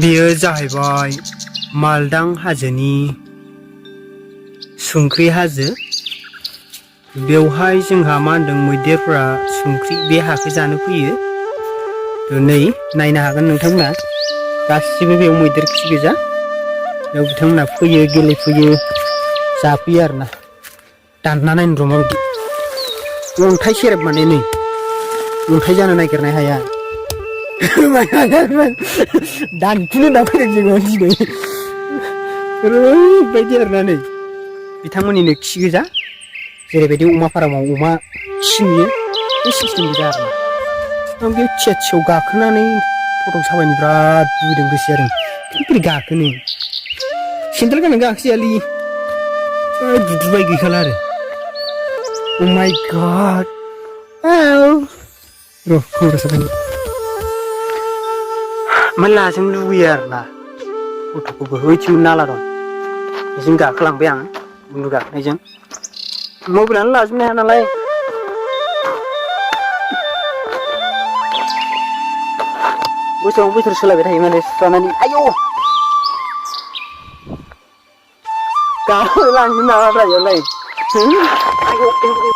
बेयो जाहैबाय मालदां हाजोनि संख्रि हाजो। बेवहाय जोंहा मा होनदों मैदेरफ्रा संख्रि बे हाखौ जानो फैयो। नै नायनो हागोन नोंथांमोना गासिबो बेयाव मैदेर खि गोजा। बेयाव बिथांमोना फैयो गेलेफैयो जाफैयो आरोना। दानना नायनो र' माबायदि अन्थाइ सेरेब माने नै अन्थाइ जानो नागिरनाय हाया। दानफिनो होनना फैदों जोङो दिनै ओरैबायदि आरोना नै बिथांमोननिनो खि गोजा जेरैबायदि अमा फारामाव अमा खि नुयो बे सिस्टेम गोजा आरोना। आं बे थियाथियाव गाखोनानै फट' साफायनो बिराद लुबैदों गोसो जादों। बोरै गाखोनो सेन्देल गाननानै गाखोजायालै दुद्रुबाय गैखाला आरो। Oh my god र' फट' साफायनो ओमफ्राय लाजों लुबैयो आरोना गथ'खौबो ओइथिं नाला दं बेजों गाखोलांबाय आं उन्दु गाखोनायजों मबाइलानो लाजोबनो हाया नालाय। बोसोराव बोसोर सोलायबाय थायो माने सुस्रानानै आयौ गाखोलांनो नामाब्रा इयावलाय आयौ